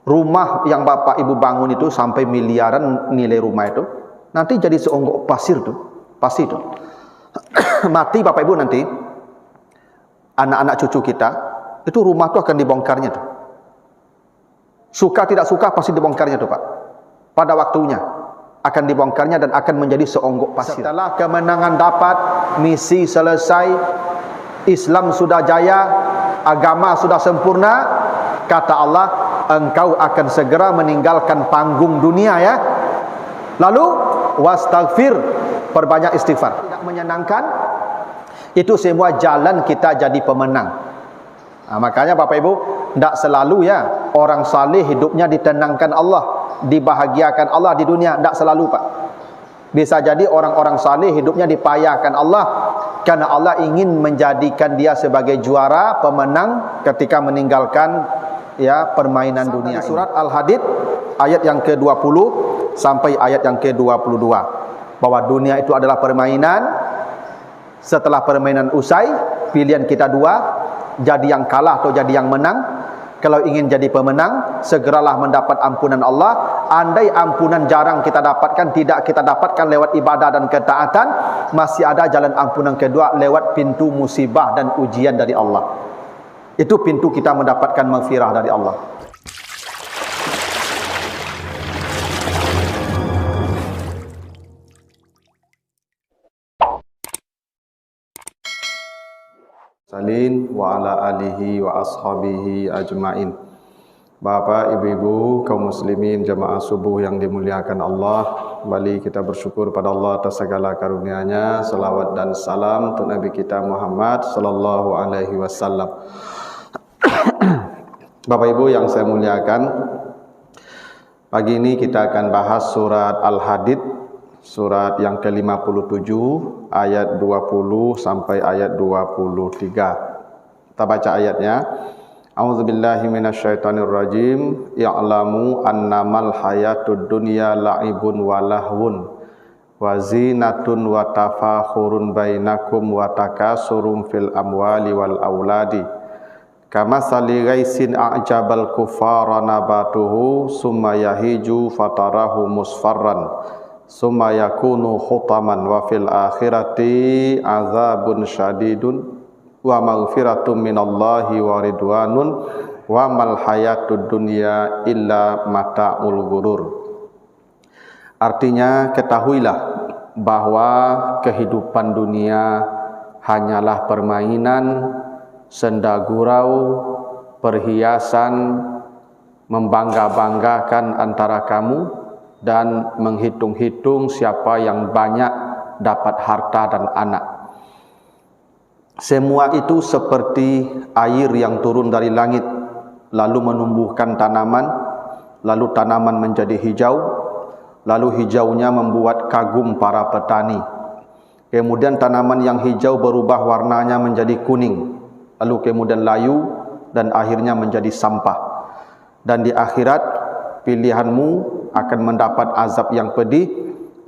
rumah yang bapak ibu bangun itu sampai miliaran nilai rumah itu, nanti jadi seonggok pasir tuh, pasti tuh. Mati bapak ibu nanti, anak-anak cucu kita, itu rumah tuh akan dibongkarnya tuh. Suka tidak suka pasti dibongkarnya tuh pak. Pada waktunya akan dibongkarnya dan akan menjadi seonggok pasir. Setelah kemenangan dapat, misi selesai, Islam sudah jaya, agama sudah sempurna, kata Allah, engkau akan segera meninggalkan panggung dunia ya. Lalu wastaghfir, perbanyak istighfar. Tidak menyenangkan, itu semua jalan kita jadi pemenang. Nah, makanya bapak ibu, tidak selalu ya orang saleh hidupnya ditenangkan Allah, dibahagiakan Allah di dunia, tidak selalu pak. Bisa jadi orang-orang saleh hidupnya dipayahkan Allah, karena Allah ingin menjadikan dia sebagai juara, pemenang ketika meninggalkan ya permainan dunia. Surat Al-Hadid ayat yang ke-20 sampai ayat yang ke-22, bahwa dunia itu adalah permainan. Setelah permainan usai, pilihan kita dua, jadi yang kalah atau jadi yang menang. Kalau ingin jadi pemenang, segeralah mendapat ampunan Allah. Andai ampunan jarang kita dapatkan, tidak kita dapatkan lewat ibadah dan ketaatan, masih ada jalan ampunan kedua lewat pintu musibah dan ujian dari Allah. Itu pintu kita mendapatkan maghfirah dari Allah. Salin wa ala alihi wa ashabihi ajmain. Bapak, ibu-ibu, kaum muslimin, jamaah subuh yang dimuliakan Allah, kembali kita bersyukur pada Allah atas segala karunia-Nya. Salawat dan salam untuk Nabi kita Muhammad sallallahu alaihi wasallam. Bapak ibu yang saya muliakan, pagi ini kita akan bahas surat Al-Hadid, surat yang ke-57 ayat 20 sampai ayat 23. Kita baca ayatnya. A'udzubillahi minasyaitonirrajim. Ya'lamu annamal hayatud dunya la'ibun wa lahwun wa zinatun wa tafakhurun bainakum wa takasurun fil amwali wal auladi. Kamasali ghaisin a'jabal kuffara nabatuhu summa yahiju fatarahu musfarran summa yakunu khutaman wa fil akhirati azabun syadidun wa maghfiratun minallahi wa ridwanun wa mal hayatud dunya illa mata'ul ghurur. Artinya, ketahuilah bahwa kehidupan dunia hanyalah permainan, senda gurau, perhiasan, membangga-banggakan antara kamu, dan menghitung-hitung siapa yang banyak dapat harta dan anak. Semua itu seperti air yang turun dari langit, lalu menumbuhkan tanaman, lalu tanaman menjadi hijau, lalu hijaunya membuat kagum para petani. Kemudian tanaman yang hijau berubah warnanya menjadi kuning, lalu kemudian layu, dan akhirnya menjadi sampah. Dan di akhirat, pilihanmu akan mendapat azab yang pedih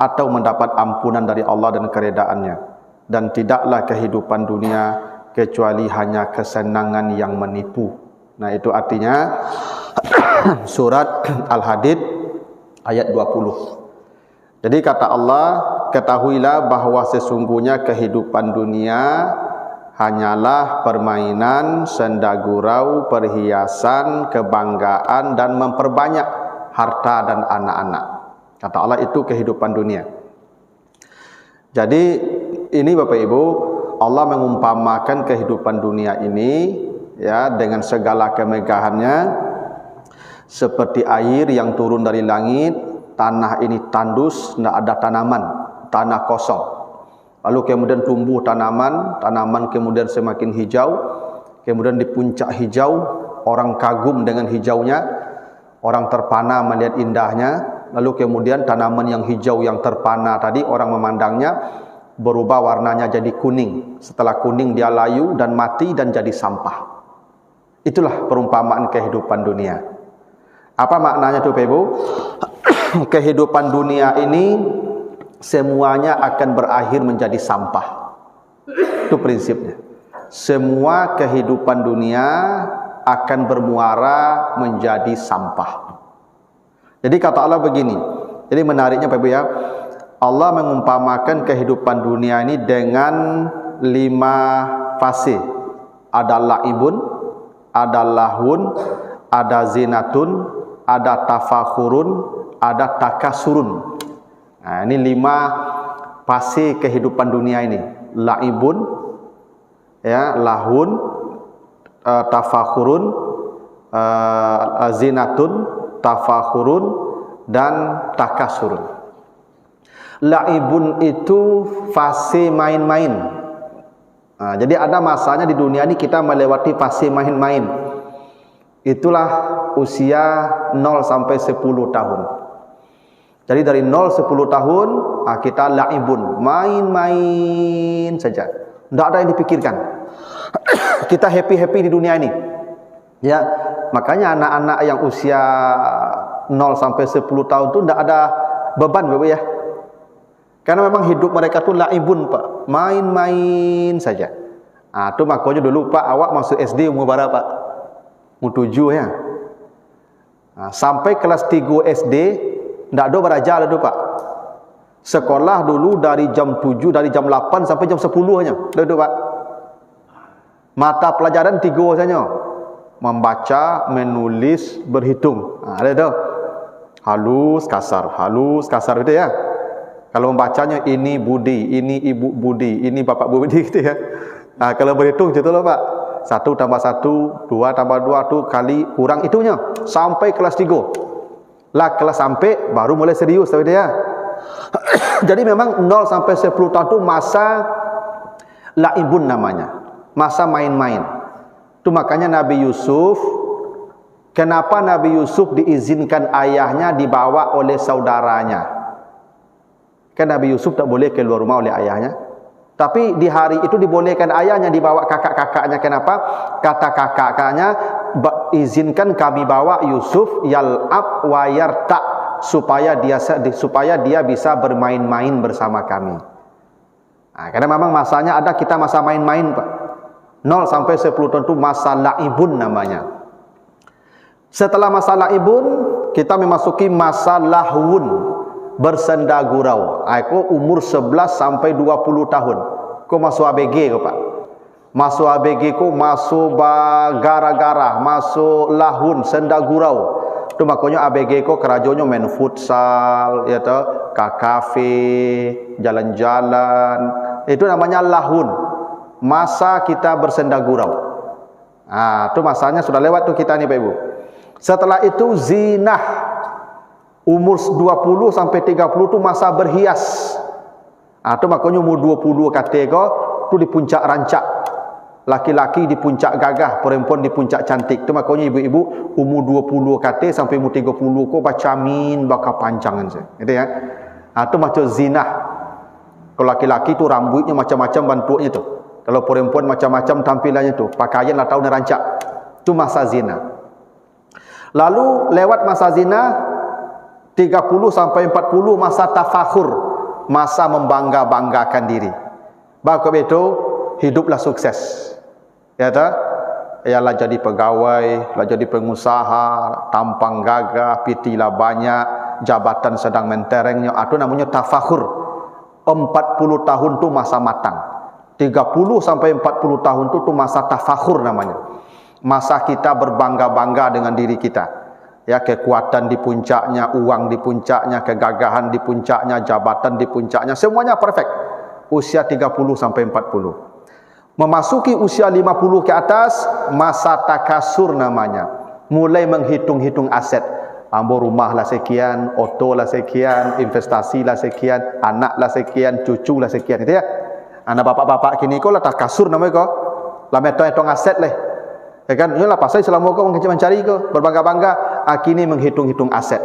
atau mendapat ampunan dari Allah dan keredaannya. Dan tidaklah kehidupan dunia kecuali hanya kesenangan yang menipu. Nah, itu artinya surat Al-Hadid ayat 20. Jadi kata Allah, ketahuilah bahwa sesungguhnya kehidupan dunia hanyalah permainan, senda gurau, perhiasan, kebanggaan, dan memperbanyak harta dan anak-anak. Kata Allah, itu kehidupan dunia. Jadi ini Bapak Ibu, Allah mengumpamakan kehidupan dunia ini ya dengan segala kemegahannya seperti air yang turun dari langit. Tanah ini tandus, tidak ada tanaman, tanah kosong. Lalu kemudian tumbuh tanaman, tanaman kemudian semakin hijau, kemudian di puncak hijau orang kagum dengan hijaunya, orang terpana melihat indahnya. Lalu kemudian tanaman yang hijau yang terpana tadi orang memandangnya berubah warnanya jadi kuning. Setelah kuning dia layu dan mati dan jadi sampah. Itulah perumpamaan kehidupan dunia. Apa maknanya tuh Bapak Ibu? Kehidupan dunia ini semuanya akan berakhir menjadi sampah. Itu prinsipnya. Semua kehidupan dunia akan bermuara menjadi sampah. Jadi kata Allah begini. Jadi menariknya Bapak Ibu ya, Allah mengumpamakan kehidupan dunia ini dengan 5 fase. Ada laibun, ada lahun, ada zinatun, ada tafakhurun, ada takasurun. Nah, ini 5 fase kehidupan dunia ini. Laibun, ya, lahun, tafakhurun, zinatun, tafakhurun, dan takasurun. Laibun itu fase main-main. Nah, jadi ada masanya di dunia ini kita melewati fase main-main. Itulah usia 0 sampai 10 tahun. Jadi dari 0-10 tahun kita laibun, main-main saja. Tidak ada yang dipikirkan. Kita happy-happy di dunia ini. Ya, makanya anak-anak yang usia 0 sampai 10 tahun itu tidak ada beban Bapak ya. Karena memang hidup mereka tuh laibun Pak, main-main saja. Ah, itu makanya dulu Pak, awak masuk SD umur berapa Pak? Umur 7 ya. Nah, sampai kelas 3 SD tidak ada belajar itu Pak. Sekolah dulu dari jam 7, dari jam 8 sampai jam 10 hanya. Itu Pak. Mata pelajaran 3 saja. Membaca, menulis, berhitung. Nah, ada itu. Halus, kasar itu ya. Kalau membacanya ini Budi, ini Ibu Budi, ini Bapak Budi gitu ya. Nah, kalau berhitung gitu loh Pak. 1 tambah 1, 2 tambah 2 tuh kali kurang itunya sampai kelas 3. Lah kelas sampai baru mulai serius tahu dia. Jadi memang 0 sampai 10 tahun itu masa laibun namanya. Masa main-main. Itu makanya Nabi Yusuf, kenapa Nabi Yusuf diizinkan ayahnya dibawa oleh saudaranya? Kan Nabi Yusuf tak boleh keluar rumah oleh ayahnya. Tapi di hari itu dibolehkan ayahnya dibawa kakak-kakaknya. Kenapa? Kata kakak-kakaknya, izinkan kami bawa Yusuf yal'ab wa yarta, supaya dia bisa bermain-main bersama kami. Nah, karena memang masanya ada, kita masa main-main Pak. 0 sampai 10 tahun itu masa laibun namanya. Setelah masa laibun, kita memasuki masa lahun, bersenda gurau. Aku umur 11 sampai 20 tahun. Kau masuk ABG kau Pak. Masuk ABG kau masuk gara-gara, masuk lahun, senda gurau. Itu makanya ABG kau kerajonyo main futsal, ya toh, ke kafe, jalan-jalan. Itu namanya lahun. Masa kita bersenda gurau. Ah, itu masanya sudah lewat tuh kita nih Pak Ibu. Setelah itu zinah. Umur 20 sampai 30 itu masa berhias. Itu makanya umur 20 katega itu di puncak rancak. Laki-laki di puncak gagah, perempuan di puncak cantik. Itu makanya ibu-ibu umur 20 kate sampai umur 30 kok baca min bakal panjangan saya. Gitu ya. Itu macam zinah. Kalau laki-laki itu rambutnya macam-macam bentuknya tu. Kalau perempuan macam-macam tampilannya tu. Pakaian lah tahu rancak. Itu masa zina. Lalu lewat masa zina 30 sampai 40 masa tafakhur, masa membangga-banggakan diri. Bako itu hiduplah sukses. Ya tak? Ialah jadi pegawai, lah jadi pengusaha, tampang gagah, pitilah banyak, jabatan sedang menterengnya. Itu namanya tafakhur. 40 tahun tu masa matang. 30 sampai 40 tahun tu masa tafakhur namanya. Masa kita berbangga-bangga dengan diri kita. Ya, kekuatan di puncaknya, uang di puncaknya, kegagahan di puncaknya, jabatan di puncaknya, semuanya perfect. Usia 30 sampai 40. Memasuki usia 50 ke atas, masa takasur namanya. Mulai menghitung-hitung aset. Ambo rumah lah sekian, oto lah sekian, investasi lah sekian, anak lah sekian, cucu lah sekian. Itu ya. Anak bapak-bapak kini kau lah takasur namanya kau. Lah metong-metong aset lah. Ya kan, inilah pasal selama kau mencari kau berbangga-bangga, kini menghitung-hitung aset.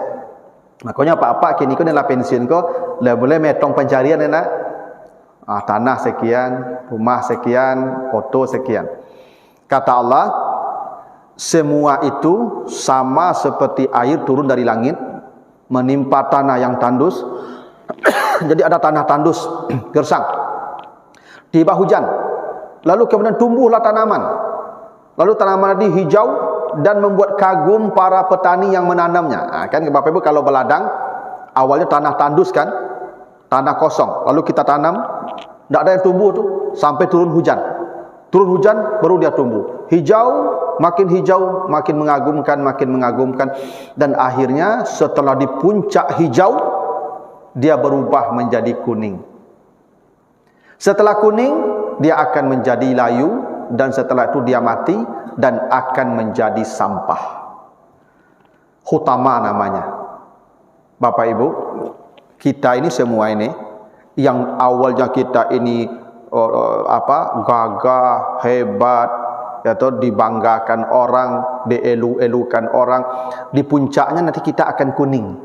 Makanya apa-apa kini kau adalah pensiun kau, lah boleh metong pencarian nak. Tanah sekian, rumah sekian, oto sekian. Kata Allah, semua itu sama seperti air turun dari langit menimpa tanah yang tandus. Jadi ada tanah tandus gersang. Tiba hujan. Lalu kemudian tumbuhlah tanaman. Lalu tanaman tadi hijau, dan membuat kagum para petani yang menanamnya. Kan Bapak Ibu kalau berladang, awalnya tanah tandus kan, tanah kosong, lalu kita tanam, tidak ada yang tumbuh tuh, sampai turun hujan. Turun hujan, baru dia tumbuh. Hijau, makin mengagumkan. Dan akhirnya setelah di puncak hijau, dia berubah menjadi kuning. Setelah kuning, dia akan menjadi layu, dan setelah itu dia mati, dan akan menjadi sampah. Hutama namanya. Bapak Ibu, kita ini semua ini, yang awalnya kita ini gagah, hebat, atau dibanggakan orang, dielu-elukan orang, di puncaknya nanti kita akan kuning.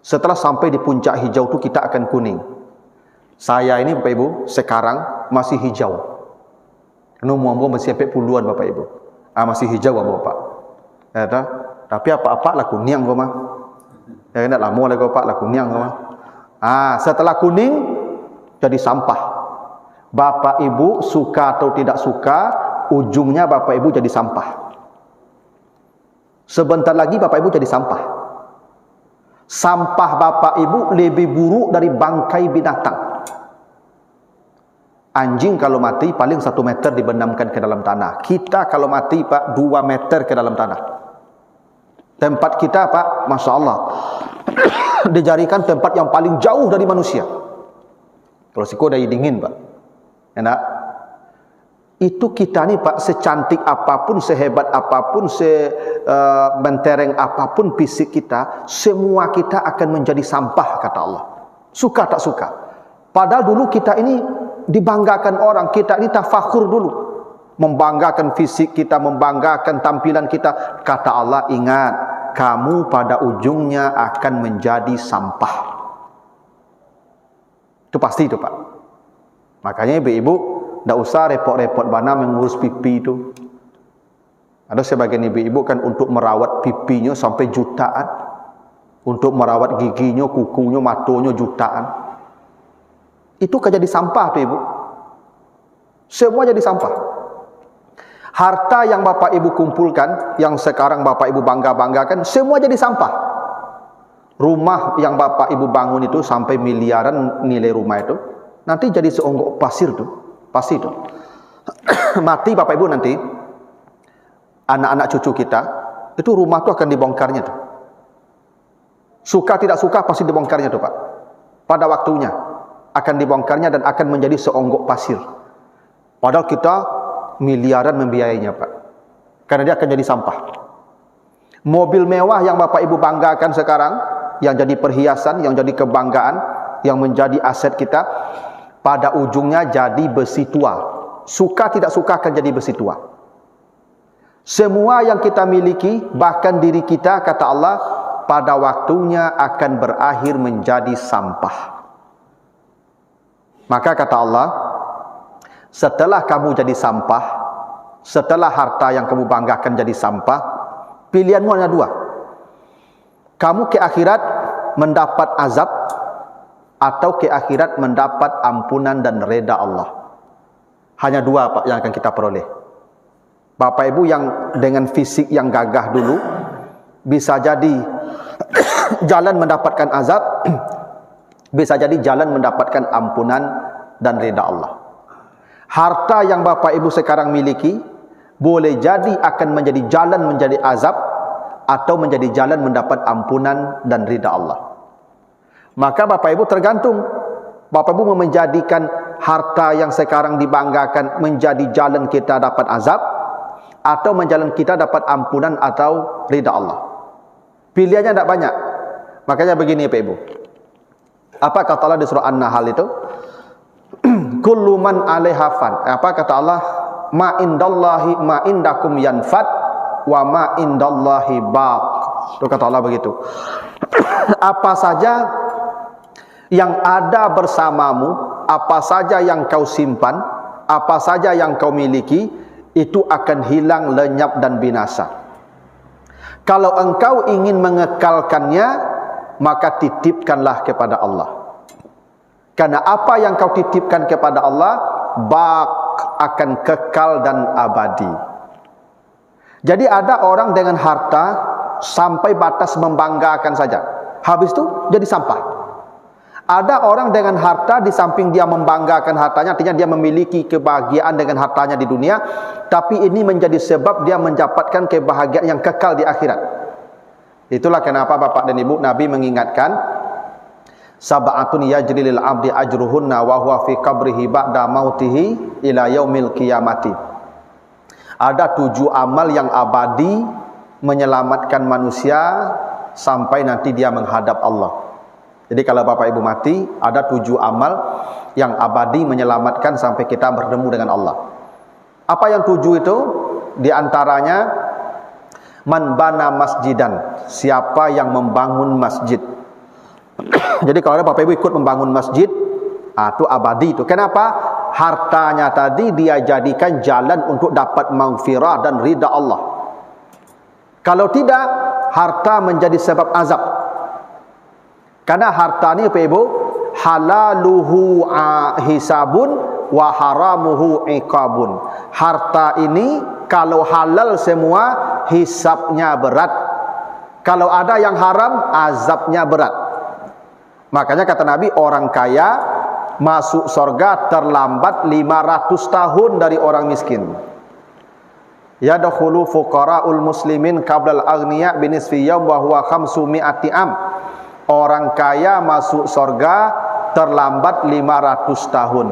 Setelah sampai di puncak hijau itu kita akan kuning. Saya ini Bapak Ibu sekarang masih hijau. Umur masih sampai puluhan Bapak Ibu. Masih hijau Bapak. Ya, tapi apa-apa lah kuning kok mah. Ya enggak lama lagi Bapak lah kuning kok mah. Setelah kuning jadi sampah. Bapak Ibu suka atau tidak suka, ujungnya Bapak Ibu jadi sampah. Sebentar lagi Bapak Ibu jadi sampah. Sampah Bapak Ibu lebih buruk dari bangkai binatang. Anjing kalau mati paling 1 meter dibenamkan ke dalam tanah. Kita kalau mati Pak 2 meter ke dalam tanah. Tempat kita Pak, Masya Allah, dijadikan tempat yang paling jauh dari manusia. Kalau siko dari dingin Pak. Enak. Itu kita nih Pak, secantik apapun, sehebat apapun, sementereng apapun fisik kita, semua kita akan menjadi sampah kata Allah. Suka tak suka. Padahal dulu kita ini dibanggakan orang, kita ini tafakhur dulu. Membanggakan fisik kita, membanggakan tampilan kita. Kata Allah, ingat, kamu pada ujungnya akan menjadi sampah. Itu pasti itu Pak. Makanya ibu-ibu tidak usah repot-repot bana mengurus pipi itu. Ada sebagian ibu-ibu kan untuk merawat pipinya sampai jutaan, untuk merawat giginya, kukunya, matonya jutaan. Itu kan jadi sampah tuh ibu. Semua jadi sampah. Harta yang Bapak Ibu kumpulkan, yang sekarang Bapak Ibu bangga-banggakan, semua jadi sampah. Rumah yang Bapak Ibu bangun itu sampai miliaran nilai rumah itu, nanti jadi seonggok pasir tuh, pasti tuh. Mati Bapak Ibu nanti, anak-anak cucu kita, itu rumah tuh akan dibongkarnya tuh. Suka tidak suka pasti dibongkarnya tuh Pak. Pada waktunya akan dibongkarnya dan akan menjadi seonggok pasir. Padahal kita miliaran membiayainya Pak. Karena dia akan jadi sampah. Mobil mewah yang Bapak Ibu banggakan sekarang, yang jadi perhiasan, yang jadi kebanggaan, yang menjadi aset kita, pada ujungnya jadi besi tua. Suka tidak suka akan jadi besi tua. Semua yang kita miliki, bahkan diri kita, kata Allah, pada waktunya akan berakhir menjadi sampah. Maka kata Allah, setelah kamu jadi sampah, setelah harta yang kamu banggakan jadi sampah, pilihanmu hanya 2. Kamu ke akhirat mendapat azab, atau ke akhirat mendapat ampunan dan reda Allah. Hanya 2 Pak yang akan kita peroleh. Bapak Ibu yang dengan fisik yang gagah dulu, bisa jadi jalan mendapatkan azab, bisa jadi jalan mendapatkan ampunan dan reda Allah. Harta yang Bapak Ibu sekarang miliki, boleh jadi akan menjadi jalan menjadi azab, atau menjadi jalan mendapat ampunan dan reda Allah. Maka Bapak Ibu tergantung. Bapak Ibu mau menjadikan harta yang sekarang dibanggakan menjadi jalan kita dapat azab, atau menjalan kita dapat ampunan atau ridha Allah. Pilihannya tidak banyak. Makanya begini Bapak Ibu. Apa kata Allah di surah An-Nahl itu? Kullu man 'alaiha fan. Apa kata Allah? Ma indallahi ma indakum yanfad wa ma indallahi baq. Itu kata Allah begitu. Apa saja yang ada bersamamu, apa saja yang kau simpan, apa saja yang kau miliki, itu akan hilang, lenyap dan binasa. Kalau engkau ingin mengekalkannya, maka titipkanlah kepada Allah. Karena apa yang kau titipkan kepada Allah, baq, akan kekal dan abadi. Jadi ada orang dengan harta sampai batas membanggakan saja. Habis itu jadi sampah. Ada orang dengan harta di samping dia membanggakan hartanya, artinya dia memiliki kebahagiaan dengan hartanya di dunia, tapi ini menjadi sebab dia mendapatkan kebahagiaan yang kekal di akhirat. Itulah kenapa Bapak dan Ibu, Nabi mengingatkan sab'atun yajri lil 'abdi ajruhunna wa huwa fi qabrihi ba'da mautihi ila yaumil qiyamati. Ada 7 amal yang abadi menyelamatkan manusia sampai nanti dia menghadap Allah. Jadi kalau Bapak Ibu mati, ada 7 amal yang abadi menyelamatkan sampai kita bertemu dengan Allah. Apa yang 7 itu? Di antaranya man bana masjidan, siapa yang membangun masjid. Jadi kalau ada Bapak Ibu ikut membangun masjid, itu abadi itu. Kenapa? Hartanya tadi dia jadikan jalan untuk dapat maghfirah dan ridha Allah. Kalau tidak, harta menjadi sebab azab. Karena harta ni Bapak Ibu, halaluhu hisabun wa haramuhu iqabun. Harta ini kalau halal semua hisabnya berat. Kalau ada yang haram, azabnya berat. Makanya kata Nabi, orang kaya masuk surga terlambat 500 tahun dari orang miskin. Yadkhulu fuqara'ul muslimin qablal aghniya binisfi yawm wa huwa 500 am. Orang kaya masuk surga terlambat 500 tahun.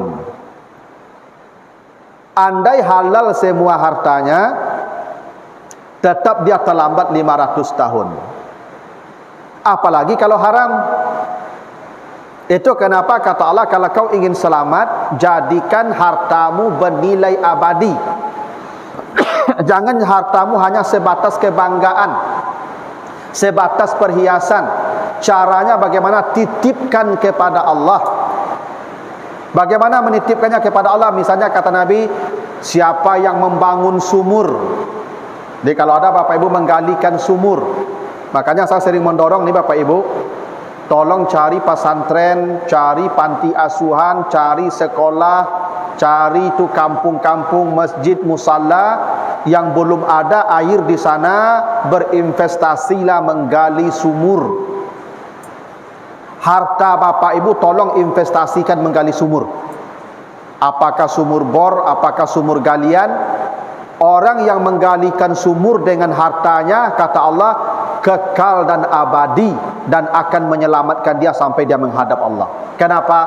Andai halal semua hartanya, tetap dia terlambat 500 tahun. Apalagi kalau haram. Itu kenapa kata Allah, kalau kau ingin selamat, jadikan hartamu bernilai abadi. Jangan hartamu hanya sebatas kebanggaan, sebatas perhiasan. Caranya bagaimana? Titipkan kepada Allah. Bagaimana menitipkannya kepada Allah? Misalnya kata Nabi, siapa yang membangun sumur. Jadi kalau ada Bapak Ibu menggalikan sumur, makanya saya sering mendorong nih Bapak Ibu, tolong cari pesantren, cari panti asuhan, cari sekolah, cari itu kampung-kampung, masjid, musalla yang belum ada air di sana, berinvestasilah menggali sumur. Harta Bapak Ibu tolong investasikan menggali sumur. Apakah sumur bor, apakah sumur galian? Orang yang menggalikan sumur dengan hartanya, kata Allah, kekal dan abadi dan akan menyelamatkan dia sampai dia menghadap Allah. Kenapa?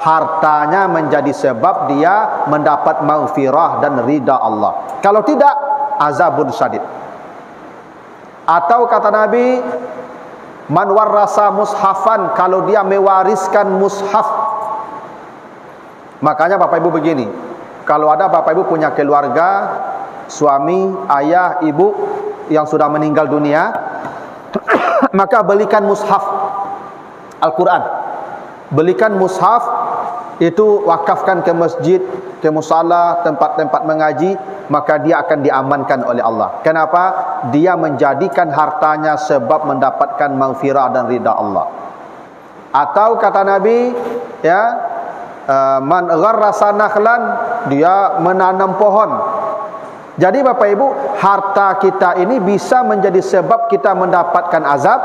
Hartanya menjadi sebab dia mendapat maghfirah dan ridha Allah. Kalau tidak, azabun syadid. Atau kata Nabi, man warrasa mushafan, kalau dia mewariskan mushaf. Makanya Bapak Ibu begini, kalau ada Bapak Ibu punya keluarga, suami, ayah, ibu yang sudah meninggal dunia, maka belikan mushaf Al-Quran. Belikan mushaf, itu wakafkan ke masjid, ke musala, tempat-tempat mengaji, maka dia akan diamankan oleh Allah. Kenapa? Dia menjadikan hartanya sebab mendapatkan maghfirah dan ridha Allah. Atau kata Nabi, ya, man gharrasa nakhlan, dia menanam pohon. Jadi Bapak Ibu, harta kita ini bisa menjadi sebab kita mendapatkan azab,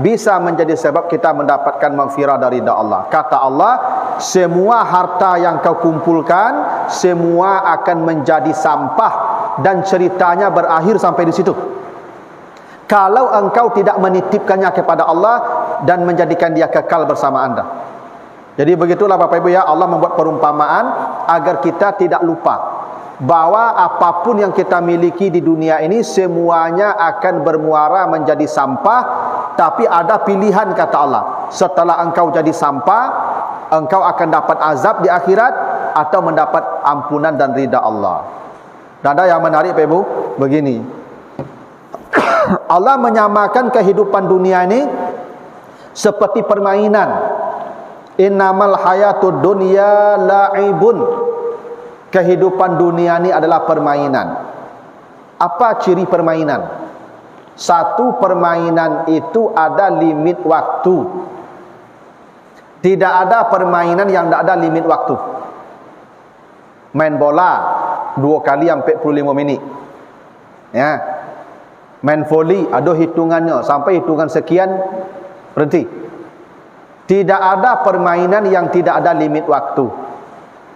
bisa menjadi sebab kita mendapatkan maghfirah dari Allah. Kata Allah, semua harta yang kau kumpulkan, semua akan menjadi sampah dan ceritanya berakhir sampai di situ. Kalau engkau tidak menitipkannya kepada Allah dan menjadikan dia kekal bersama anda. Jadi begitulah Bapak Ibu ya, Allah membuat perumpamaan agar kita tidak lupa bahwa apapun yang kita miliki di dunia ini semuanya akan bermuara menjadi sampah, tapi ada pilihan kata Allah. Setelah engkau jadi sampah, engkau akan dapat azab di akhirat atau mendapat ampunan dan ridha Allah. Dan ada yang menarik Bapak Ibu, begini. Allah menyamakan kehidupan dunia ini seperti permainan. Innamal hayatud dunya la'ibun. Kehidupan dunia ini adalah permainan. Apa ciri permainan? Satu, permainan itu ada limit waktu. Tidak ada permainan yang tidak ada limit waktu. Main bola 2 kali sampai 45 menit. Ya. Main voli ada hitungannya, sampai hitungan sekian berhenti. Tidak ada permainan yang tidak ada limit waktu.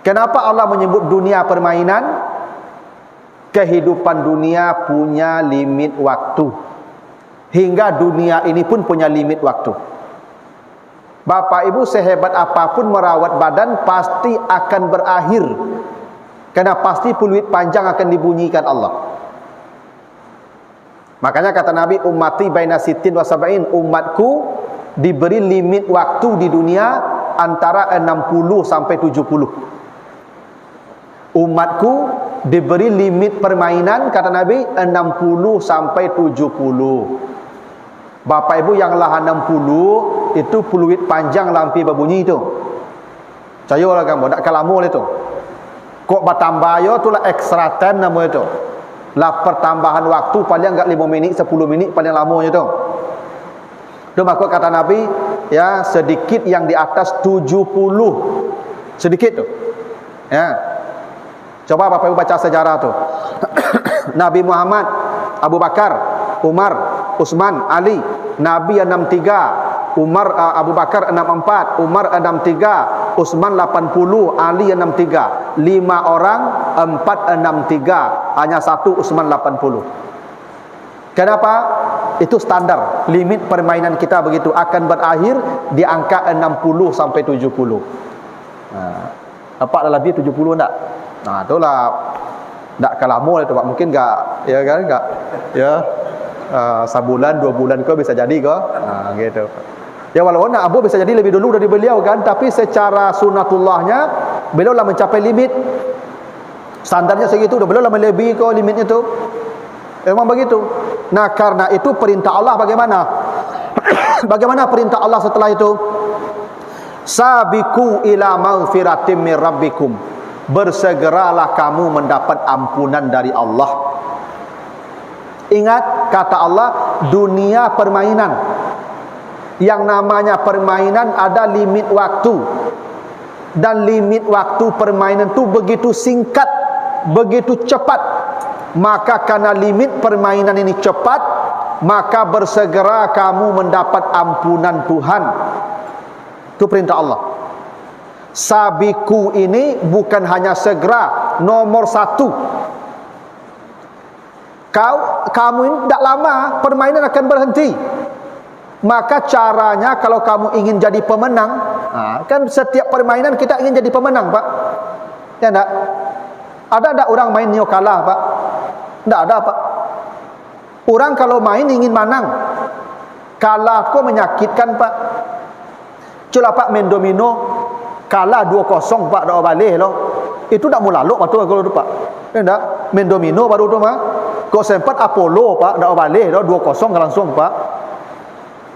Kenapa Allah menyebut dunia permainan? Kehidupan dunia punya limit waktu. Hingga dunia ini pun punya limit waktu. Bapak ibu sehebat apapun merawat badan pasti akan berakhir. Karena pasti peluit panjang akan dibunyikan Allah. Makanya kata Nabi, ummati baina sittin wa sab'in, umatku diberi limit waktu di dunia antara 60 sampai 70. Umatku diberi limit permainan, kata Nabi, 60 sampai 70. Bapak ibu yang lah 60 itu peluit panjang lampi berbunyi itu. Cayolah kamu, tak kalamu itu. Kok bertambah yo tu lah extra time nama itu. Lah pertambahan waktu paling enggak 5 minit 10 minit paling lamanya tu. Tu maka kata Nabi, ya sedikit yang di atas 70. Sedikit tu. Ya. Coba Bapak Ibu baca sejarah tu. Nabi Muhammad, Abu Bakar, Umar, Utsman, Ali, Nabi 63, Abu Bakar 64, Umar 63, Utsman 80, Ali 63. 5 orang 463, hanya 1 Utsman 80. Kenapa? Itu standar. Limit permainan kita begitu, akan berakhir di angka 60 sampai 70. Dapat lebih 70 enggak? Nah, itulah enggak kalamu itu Pak. Mungkin enggak, ya kan enggak. Ya. Sebulan 2 bulan kau bisa jadi kau. Nah, gitu. Ya walaupun Abu bisa jadi lebih dulu dari beliau kan, tapi secara sunatullahnya beliau lah mencapai limit. Standarnya segitu, beliau lah melebihi kau limitnya tu. Memang begitu. Nah, karena itu perintah Allah bagaimana? Bagaimana perintah Allah setelah itu? Sabiqu ila maghfiratim mir rabbikum. Bersegeralah kamu mendapat ampunan dari Allah. Ingat kata Allah, dunia permainan. Yang namanya permainan ada limit waktu. Dan limit waktu permainan itu begitu singkat, begitu cepat. Maka karena limit permainan ini cepat, maka bersegera kamu mendapat ampunan Tuhan. Itu perintah Allah. Sabiku ini bukan hanya segera, nomor 1. Kamu ini tidak lama permainan akan berhenti. Maka caranya kalau kamu ingin jadi pemenang, kan setiap permainan kita ingin jadi pemenang, Pak. Ya enggak? Ada enggak orang main nyo kalah, Pak? Enggak ada, Pak. Orang kalau main ingin menang. Kalah kok menyakitkan, Pak. Cula Pak main domino, kalah 2-0, Pak, dak balik loh. Itu dak mulaluk waktu kalau tu, Pak. Ya enggak? Main domino baru tu, Pak. Kok sempat Apollo, Pak, dak balik loh 2-0 langsung, Pak.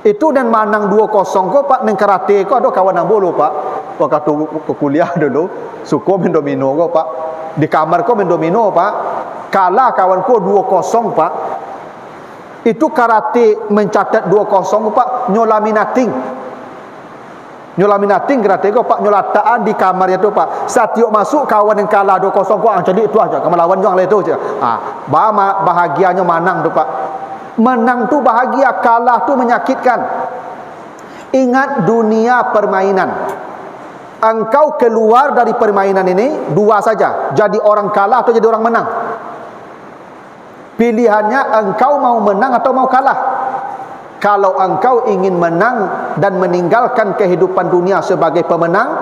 Itu dan manang 2-0 kok Pak, neng karate kok ada kawan nang bolu, Pak. Waktu ke kuliah dulu suka main domino kok, Pak. Di kamar kok main domino, Pak. Kalah kawan kok 2-0, Pak. Itu karate mencatat 2-0, Pak, nyolaminating. Nyolaminating karate kok, Pak, nyolataan di kamar itu, Pak. Satiuk masuk kawan yang kalah 2-0 kok, jadi itu aja kamu lawan yang lain itu aja. Bahagianya manang tu, Pak. Menang tu bahagia, kalah tu menyakitkan. Ingat dunia permainan. Engkau keluar dari permainan ini dua saja, jadi orang kalah atau jadi orang menang. Pilihannya engkau mau menang atau mau kalah. Kalau engkau ingin menang dan meninggalkan kehidupan dunia sebagai pemenang,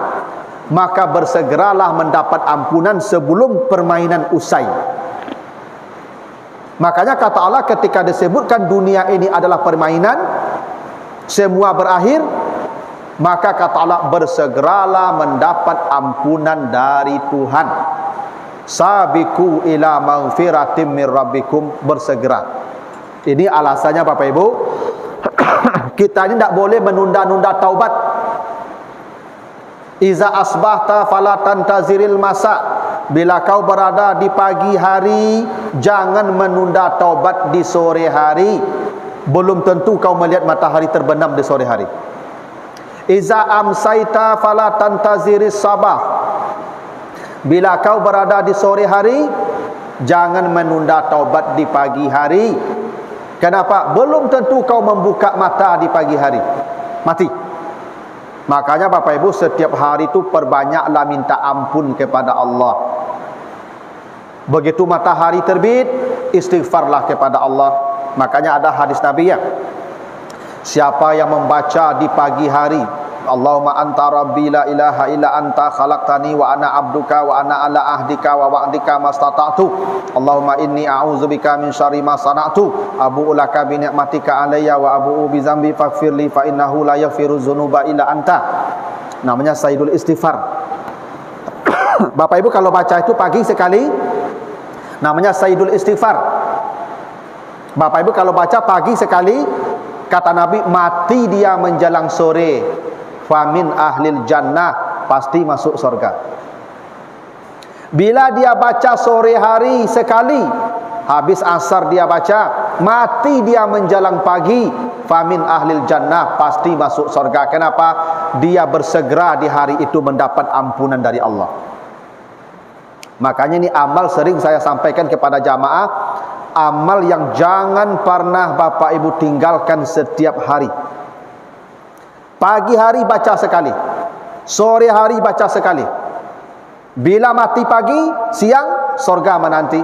maka bersegeralah mendapat ampunan sebelum permainan usai. Makanya kata Allah ketika disebutkan dunia ini adalah permainan, semua berakhir, maka kata Allah bersegeralah mendapat ampunan dari Tuhan. Sabiqu ila maghfiratim mir rabbikum, bersegera. Ini alasannya Bapak Ibu, kita ini tidak boleh menunda-nunda taubat. Iza asbahta fala tantaziril masa. Bila kau berada di pagi hari, jangan menunda taubat di sore hari. Belum tentu kau melihat matahari terbenam di sore hari. Iza amsaita fala tantaziris sabah. Bila kau berada di sore hari, jangan menunda taubat di pagi hari. Kenapa? Belum tentu kau membuka mata di pagi hari, mati. Makanya Bapak Ibu, setiap hari itu perbanyaklah minta ampun kepada Allah. Begitu matahari terbit, istighfarlah kepada Allah. Makanya ada hadis Nabi ya, siapa yang membaca di pagi hari, Allahumma anta rabbi la ilaha illa anta khalaqtani wa ana abduka wa ana ala ahdika wa wa'dika mastata'tu, Allahumma inni a'udzubika min syarri ma sana'tu, abu'u laka bi ni'matika alayya wa abu'u bi dzambi faghfirli fa innahu la yaghfiru dzunuba illa anta. Namanya Sayyidul Istighfar. Bapak Ibu kalau baca itu pagi sekali, namanya Sayyidul Istighfar. Bapak Ibu kalau baca pagi sekali, kata Nabi, mati dia menjelang sore, famin ahlil jannah, pasti masuk surga. Bila dia baca sore hari sekali, habis asar dia baca, mati dia menjelang pagi, famin ahlil jannah, pasti masuk surga. Kenapa? Dia bersegera di hari itu mendapat ampunan dari Allah. Makanya ini amal sering saya sampaikan kepada jamaah, amal yang jangan pernah Bapak Ibu tinggalkan setiap hari. Pagi hari baca sekali, sore hari baca sekali. Bila mati pagi, siang, surga menanti.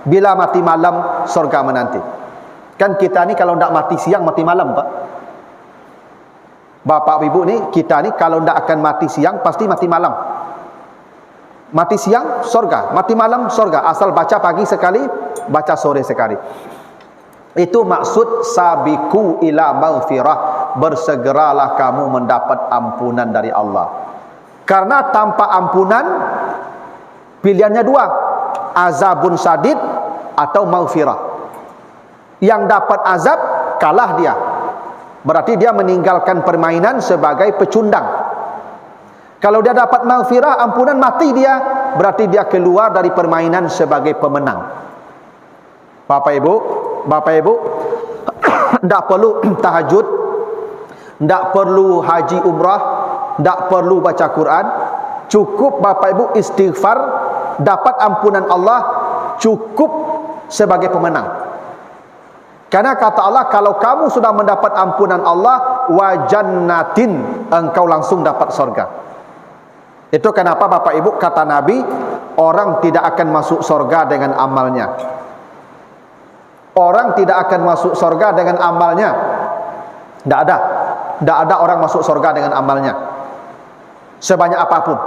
Bila mati malam, surga menanti. Kan kita ni kalau tidak mati siang, mati malam Pak. Bapak Ibu ni, kita ni kalau tidak akan mati siang, pasti mati malam. Mati siang, surga. Mati malam, surga. Asal baca pagi sekali, baca sore sekali. Itu maksud sabiku ila maghfirah, bersegeralah kamu mendapat ampunan dari Allah. Karena tanpa ampunan, pilihannya dua, azabun sadid atau maghfirah. Yang dapat azab, kalah dia. Berarti dia meninggalkan permainan sebagai pecundang. Kalau dia dapat maghfirah, ampunan, mati dia, berarti dia keluar dari permainan sebagai pemenang. Bapak Ibu, tidak perlu tahajud, tidak perlu haji umrah, tidak perlu baca Quran. Cukup Bapak Ibu istighfar, dapat ampunan Allah, cukup sebagai pemenang. Karena kata Allah, kalau kamu sudah mendapat ampunan Allah, wa jannatin, engkau langsung dapat surga. Itu kenapa Bapak Ibu kata Nabi, orang tidak akan masuk surga dengan amalnya. Orang tidak akan masuk surga dengan amalnya. Tidak ada. Tidak ada orang masuk surga dengan amalnya, sebanyak apapun.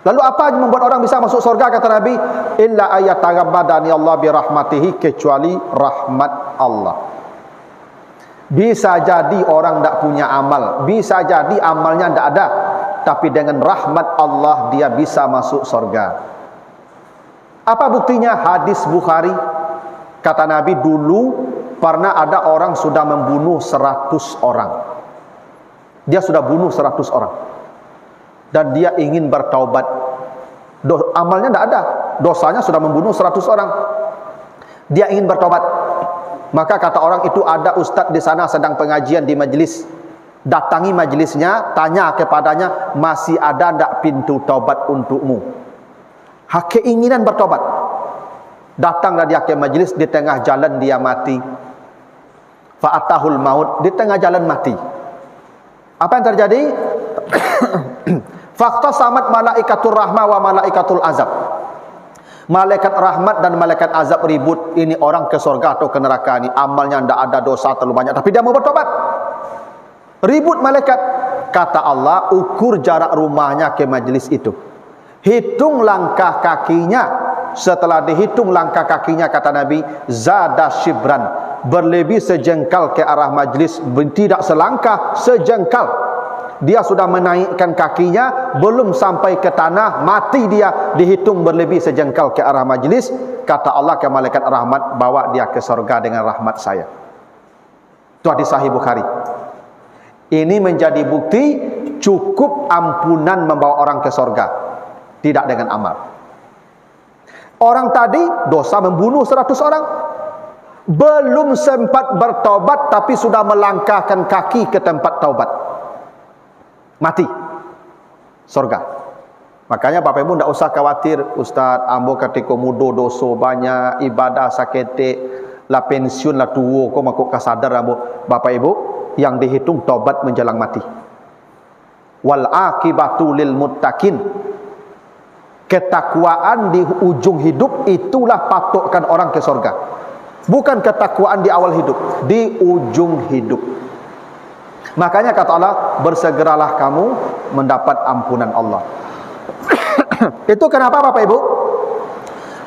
Lalu apa yang membuat orang bisa masuk surga, kata Nabi? Illa ayataghammadani Allah birahmatihi, kecuali rahmat Allah. Bisa jadi orang tidak punya amal, bisa jadi amalnya tidak ada, tapi dengan rahmat Allah dia bisa masuk surga. Apa buktinya? Hadis Bukhari, kata Nabi, dulu pernah ada orang sudah membunuh 100 orang. Dia sudah bunuh 100 orang. Dan dia ingin bertaubat. Amalnya tidak ada, dosanya sudah membunuh 100 orang. Dia ingin bertaubat. Maka kata orang itu, ada ustaz di sana sedang pengajian di majlis. Datangi majlisnya, tanya kepadanya, masih ada tidak pintu taubat untukmu? Keinginan bertaubat. Datanglah dia ke majlis, di tengah jalan dia mati. Fa'atahul maut, di tengah jalan mati. Apa yang terjadi? Fakta samat malaikatul rahmah wa malaikatul azab. Malaikat rahmat dan malaikat azab ribut, ini orang ke surga atau ke neraka ni, amalnya tidak ada, dosa terlalu banyak, tapi dia mau bertobat. Ribut malaikat. Kata Allah, ukur jarak rumahnya ke majlis itu, hitung langkah kakinya. Setelah dihitung langkah kakinya, kata Nabi, zada shibran, berlebih sejengkal ke arah majlis. Tidak selangkah, sejengkal. Dia sudah menaikkan kakinya, belum sampai ke tanah, mati dia. Dihitung berlebih sejengkal ke arah majlis. Kata Allah ke malaikat rahmat, bawa dia ke surga dengan rahmat saya. Itu hadis Sahih Bukhari. Ini menjadi bukti cukup ampunan membawa orang ke surga, tidak dengan amal. Orang tadi dosa membunuh 100 orang, belum sempat bertaubat tapi sudah melangkahkan kaki ke tempat taubat, mati, surga. Makanya Bapak Ibu tidak usah khawatir, Ustaz, ambo ketika mudo dosa banyak, ibadah sakit, lah pensiun lah tua kau makuk kasadar Bapak Ibu yang dihitung tobat menjelang mati. Wal akibatu lil muttaqin. Ketakwaan di ujung hidup itulah patokkan orang ke surga. Bukan ketakwaan di awal hidup, di ujung hidup. Makanya kata Allah, bersegeralah kamu mendapat ampunan Allah. Itu kenapa Bapak Ibu?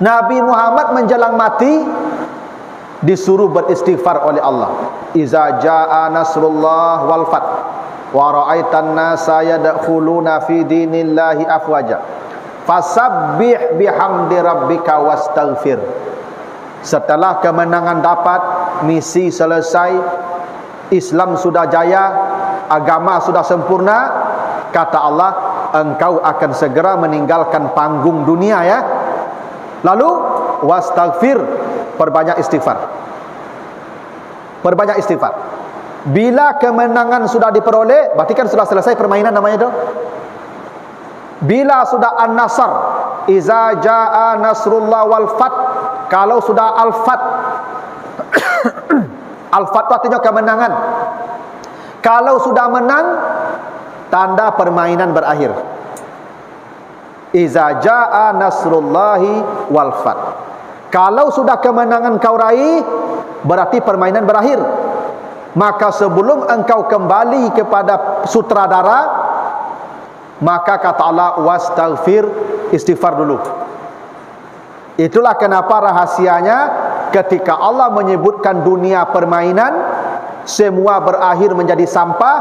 Nabi Muhammad menjelang mati disuruh beristighfar oleh Allah. Iza jaa nasrullah wal fath wa ra'aitan nasa yadkhuluna fi dinillahi afwaja fasabbih bihamdi rabbika wastaghfir. Setelah kemenangan dapat, misi selesai, Islam sudah jaya, agama sudah sempurna, kata Allah, engkau akan segera meninggalkan panggung dunia ya. Lalu wastaghfir, perbanyak istighfar. Perbanyak istighfar. Bila kemenangan sudah diperoleh, berarti kan sudah selesai permainan namanya itu. Bila sudah an-nasr, iza jaa nasrullah wal fath, kalau sudah al-fath, al-fath artinya kemenangan. Kalau sudah menang, tanda permainan berakhir. Iza jaa nasrullahi wal fath. Kalau sudah kemenangan kau raih, berarti permainan berakhir. Maka sebelum engkau kembali kepada sutradara, maka kata Allah, wastaghfir, istighfar dulu. Itulah kenapa rahasianya ketika Allah menyebutkan dunia permainan, semua berakhir menjadi sampah.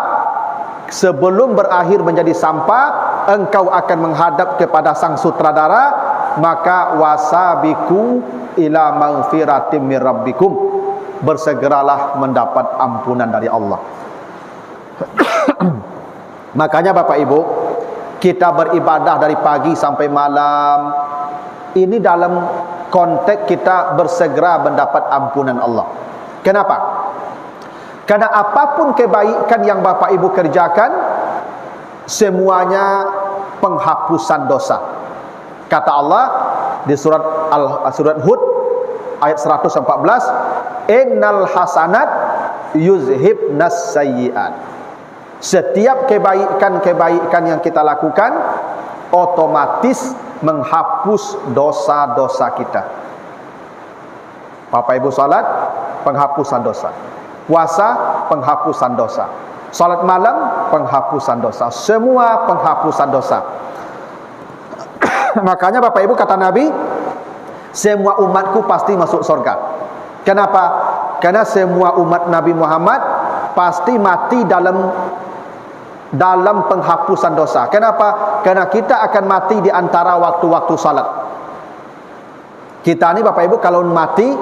Sebelum berakhir menjadi sampah, engkau akan menghadap kepada sang sutradara, maka wasabiku ila maghfiratim mir rabbikum, bersegeralah mendapat ampunan dari Allah. Makanya Bapak Ibu, kita beribadah dari pagi sampai malam, ini dalam konteks kita bersegera mendapat ampunan Allah. Kenapa? Karena apapun kebaikan yang Bapak Ibu kerjakan, semuanya penghapusan dosa. Kata Allah di surat Hud ayat 114, innal hasanat yuzhibnas sayyi'at. Setiap kebaikan-kebaikan yang kita lakukan otomatis menghapus dosa-dosa kita. Bapak Ibu salat, penghapusan dosa. Puasa, penghapusan dosa. Salat malam, penghapusan dosa. Semua penghapusan dosa. Makanya Bapak Ibu kata Nabi, semua umatku pasti masuk surga. Kenapa? Karena semua umat Nabi Muhammad pasti mati dalam penghapusan dosa. Kenapa? Karena kita akan mati di antara waktu-waktu salat. Kita ini Bapak Ibu kalau mati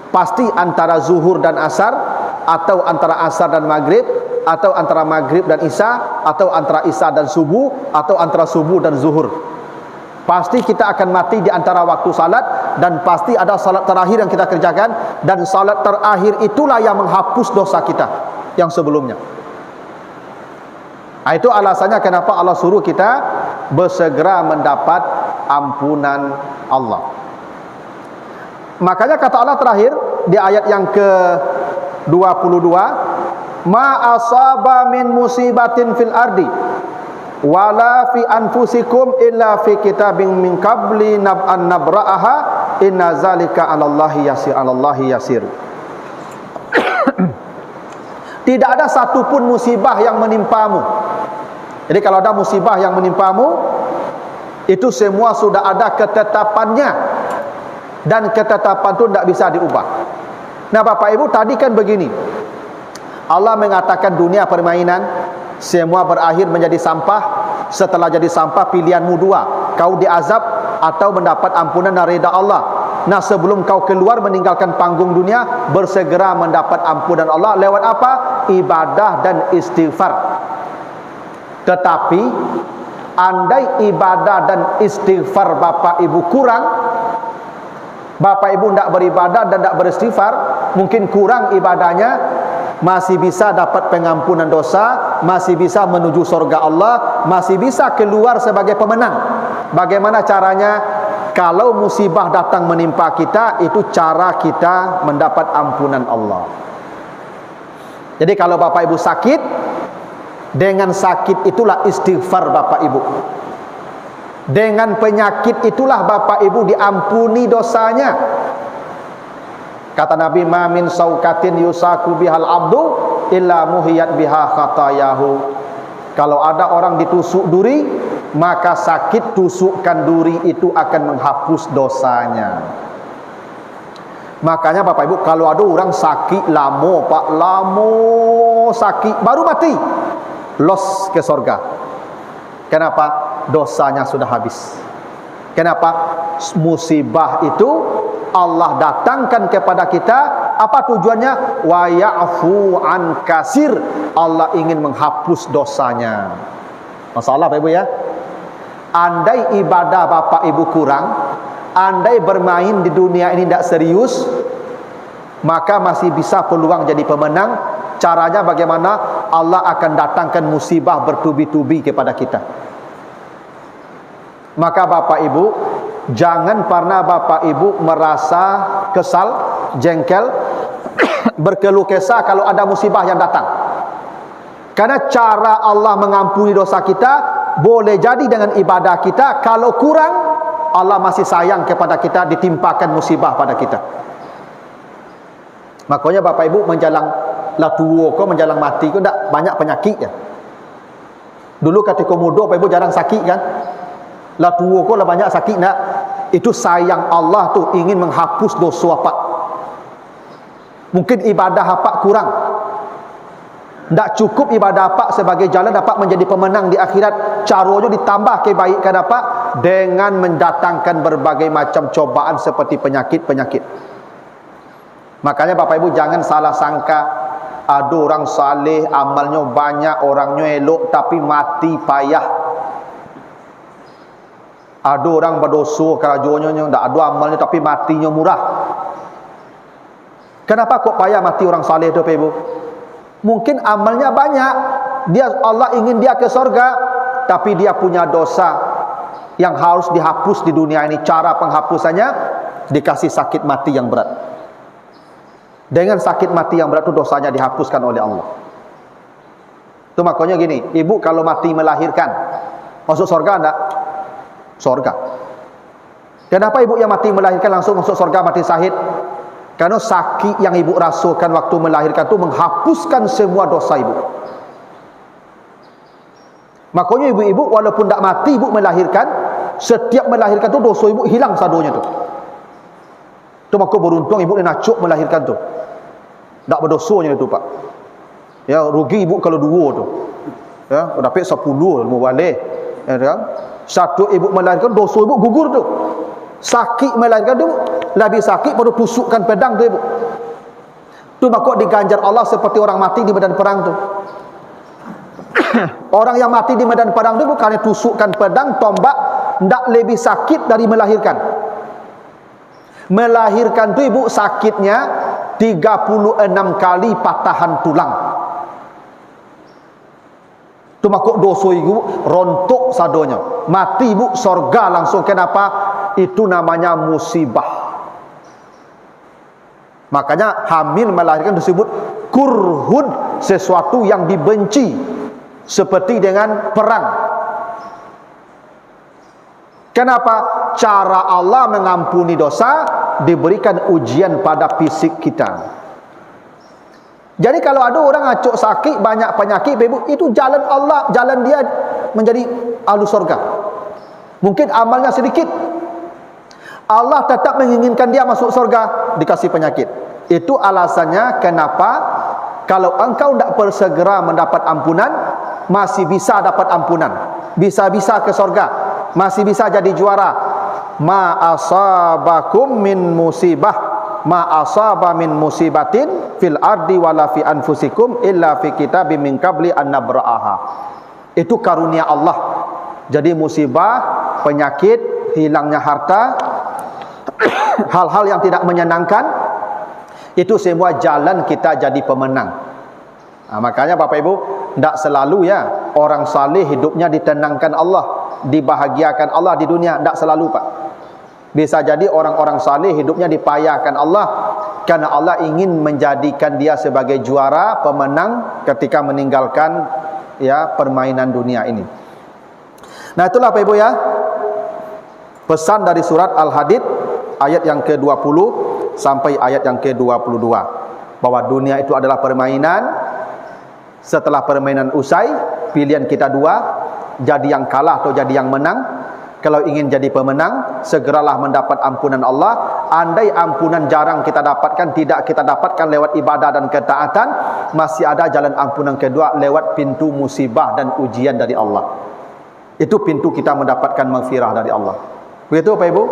pasti antara zuhur dan asar, atau antara asar dan maghrib, atau antara maghrib dan isya, atau antara isya dan subuh, atau antara subuh dan zuhur. Pasti kita akan mati di antara waktu salat, dan pasti ada salat terakhir yang kita kerjakan, dan salat terakhir itulah yang menghapus dosa kita yang sebelumnya. Itu alasannya kenapa Allah suruh kita bersegera mendapat ampunan Allah. Makanya kata Allah terakhir di ayat yang ke-22, ma asaba min musibatin fil ardi wala fi anfusikum illa fi kitabin min qabli an nabra'aha inna zalika 'alallahi yasir. Tidak ada satupun musibah yang menimpamu. Jadi kalau ada musibah yang menimpamu, itu semua sudah ada ketetapannya, dan ketetapan itu tidak bisa diubah. Nah Bapak Ibu, tadi kan begini, Allah mengatakan dunia permainan, semua berakhir menjadi sampah. Setelah jadi sampah, pilihanmu dua, kau diazab atau mendapat ampunan dan ridha Allah. Nah sebelum kau keluar meninggalkan panggung dunia, bersegera mendapat ampunan Allah lewat apa? Ibadah dan istighfar. Tetapi andai ibadah dan istighfar Bapak Ibu kurang, Bapak Ibu tidak beribadah dan tidak beristighfar, mungkin kurang ibadahnya, masih bisa dapat pengampunan dosa, masih bisa menuju surga Allah, masih bisa keluar sebagai pemenang. Bagaimana caranya? kalau musibah datang menimpa kita, itu cara kita mendapat ampunan Allah. Jadi kalau Bapak Ibu sakit, dengan sakit itulah istighfar Bapak Ibu. Dengan penyakit itulah Bapak Ibu diampuni dosanya. Kata Nabi, ma min saukatin yusaku bihal abdu illa muhiyat biha khatayahu. Kalau ada orang ditusuk duri, maka sakit tusukan duri itu akan menghapus dosanya. Makanya Bapak Ibu, kalau ada orang sakit lamo, Pak, lamo sakit baru mati, los ke sorga. Kenapa? Dosanya sudah habis. Kenapa? Musibah itu Allah datangkan kepada kita, apa tujuannya? Wa ya'fu an kasir. Allah ingin menghapus dosanya. Masalah Bapak Ibu ya. Andai ibadah Bapak Ibu kurang, andai bermain di dunia ini tidak serius, maka masih bisa peluang jadi pemenang. Caranya bagaimana? Allah akan datangkan musibah bertubi-tubi kepada kita. Maka Bapak Ibu, jangan pernah Bapak Ibu merasa kesal, jengkel, berkeluh kesah kalau ada musibah yang datang. Karena cara Allah mengampuni dosa kita boleh jadi dengan ibadah kita. Kalau kurang, Allah masih sayang kepada kita, ditimpakan musibah pada kita. Makanya Bapak Ibu menjalang tua kau, menjalang mati kau, tak banyak penyakit ya. Dulu ketika muda Bapak Ibu jarang sakit kan. Lah tua kau lah banyak sakit nak. Itu sayang Allah tu, ingin menghapus dosa apa. Mungkin ibadah apa kurang, tak cukup ibadah apa sebagai jalan dapat menjadi pemenang di akhirat. Caranya ditambah kebaikan apa? Dengan mendatangkan berbagai macam cobaan seperti penyakit-penyakit. Makanya Bapak Ibu jangan salah sangka, ada orang saleh, amalnya banyak, orangnya elok, tapi mati payah. Ada orang berdosa kerajuannya, tak ada amalnya tapi matinya murah. Kenapa kok payah mati orang saleh tu Bapak Ibu? Mungkin amalnya banyak, Allah ingin dia ke sorga, tapi dia punya dosa yang harus dihapus di dunia ini. Cara penghapusannya dikasih sakit mati yang berat. Dengan sakit mati yang berat itu dosanya dihapuskan oleh Allah. Itu makanya gini, ibu kalau mati melahirkan, masuk sorga enggak? Sorga. Kenapa ibu yang mati melahirkan langsung masuk sorga, mati syahid? Karena sakit yang ibu rasakan waktu melahirkan itu menghapuskan semua dosa ibu. Makanya ibu-ibu walaupun tak mati ibu melahirkan, setiap melahirkan tu dosa ibu hilang sadonya tu. Tu maka beruntung ibu nak cuk melahirkan tu. Tak berdosanya itu Pak. Ya rugi ibu kalau dua tu. Ya dapat 10 mau balik. Ya kan? Satu ibu melahirkan dosa ibu gugur tu. Sakit melahirkan tu, lebih sakit baru tusukkan pedang tu ibu. Tu maka diganjar Allah seperti orang mati di medan perang tu. Orang yang mati di medan perang tu bukannya tusukkan pedang, tombak, ndak lebih sakit dari melahirkan. Melahirkan tu ibu sakitnya 36 kali patahan tulang. Tu makuk dosa ibu rontok sadonya. Mati ibu sorga langsung. Kenapa? Itu namanya musibah. Makanya hamil melahirkan disebut kurhun, sesuatu yang dibenci, seperti dengan perang. Kenapa? Cara Allah mengampuni dosa diberikan ujian pada fisik kita. Jadi kalau ada orang acuk sakit, banyak penyakit, itu jalan Allah, jalan dia menjadi ahli surga. Mungkin amalnya sedikit, Allah tetap menginginkan dia masuk surga, dikasih penyakit. Itu alasannya kenapa kalau engkau tidak bersegera mendapat ampunan, masih bisa dapat ampunan, bisa-bisa ke surga, masih bisa jadi juara. Ma asabakum min musibah, ma asaba min musibatin fil ardi wala fi anfusikum illa fi kitabim min qabli an nabra'aha. Itu karunia Allah. Jadi musibah, penyakit, hilangnya harta, hal-hal yang tidak menyenangkan, itu semua jalan kita jadi pemenang. Makanya Bapak Ibu, tidak selalu ya orang saleh hidupnya ditenangkan Allah, dibahagiakan Allah di dunia, tidak selalu Pak. Bisa jadi orang-orang saleh hidupnya dipayahkan Allah karena Allah ingin menjadikan dia sebagai juara, pemenang ketika meninggalkan ya permainan dunia ini. Nah, itulah Bapak Ibu ya, pesan dari surat Al-Hadid ayat yang ke-20 sampai ayat yang ke-22, bahwa dunia itu adalah permainan. Setelah permainan usai, pilihan kita dua, jadi yang kalah atau jadi yang menang. Kalau ingin jadi pemenang, segeralah mendapat ampunan Allah. Andai ampunan jarang kita dapatkan, tidak kita dapatkan lewat ibadah dan ketaatan, masih ada jalan ampunan kedua lewat pintu musibah dan ujian dari Allah. Itu pintu kita mendapatkan maghfirah dari Allah. Begitu Bapak Ibu?